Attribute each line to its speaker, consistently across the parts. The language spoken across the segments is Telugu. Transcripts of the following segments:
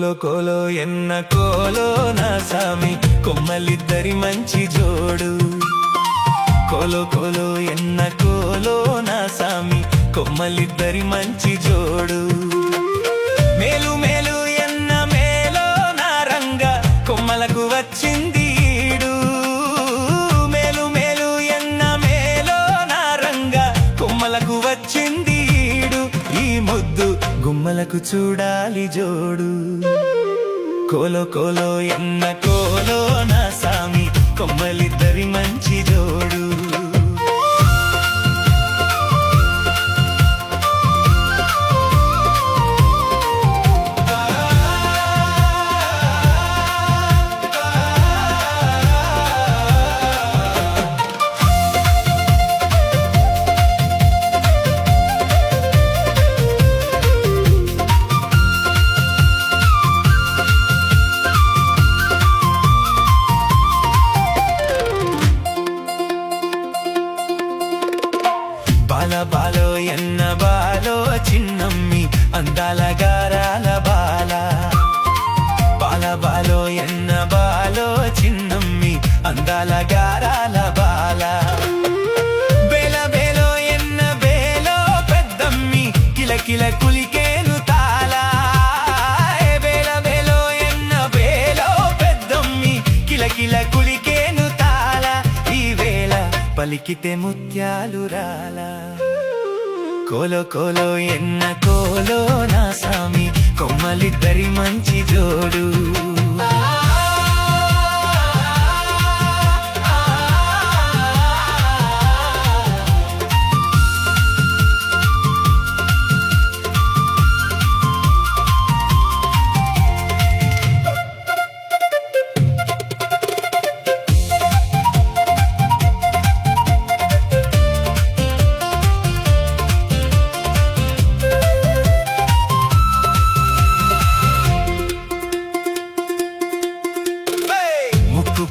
Speaker 1: కోలో కోలో ఎన్న కోలో నా సామి కొమ్మలిద్దరి మంచి జోడు. కోలో కోలో ఎన్న కోలో నా సామి కొమ్మలిద్దరి మంచి జోడు. మేలు మేలు ఎన్న మేలో నా రంగ కొమ్మలకు వచ్చింది ఈడు. మేలు మేలు ఎన్న మేలో నా రంగ కొమ్మలకు వచ్చింది ఈడు. ఈ ముద్దు గుమ్మలకు చూడాలి జోడు. కోలో కోలో ఎన్న కోలో నా సామి కొమ్మలిద్దరి మంచి జోడు. బాలో ఎన్న బాలో చిన్నమ్మి అందాల గారాల బాల. బాలో ఎన్న బాలో చిన్నమ్మి అందాల గారాల బాల. బేల బేలో ఎన్న బేలో పెద్దమ్మి కిలకిల కులికేను తాల. బేల బేలో ఎన్న బేలో పెద్దమ్మి కిలకిల కులికేను తాల. ఈ వేళ పలికితే ముత్యాలు రాల. కోలో కోలో ఎన్న కోలో నా సామి కొమ్మలిద్దరి మంచి జోడు.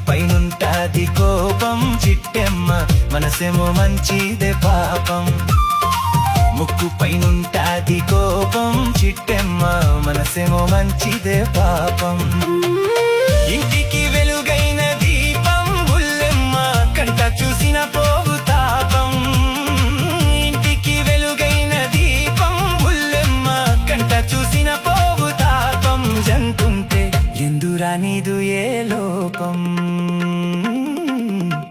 Speaker 1: పైనుంటాది కోపం చిట్టెమ్మ మనసేమో మంచిదే పాపం. ముక్కు పైనుంటాది కోపం చిట్టెమ్మ మనసేమో మంచిదే పాపం. ఇంటికి వెలుగైన దీపం బుల్లెమ్మ కంట చూసిన పోవు తాపం. ఇంటికి వెలుగైన దీపం బుల్లెమ్మ కంట చూసిన పోవు తాపం. జంతుంటే ఎందురా నీదు ఏ లోపం.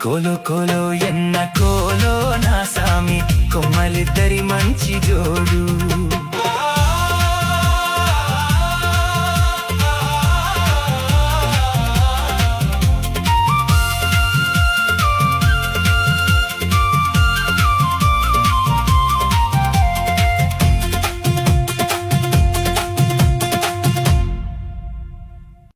Speaker 1: కోలో కోలో ఎన్న కోలో నా సామి కొమ్మలిద్దరి మంచి జోడు.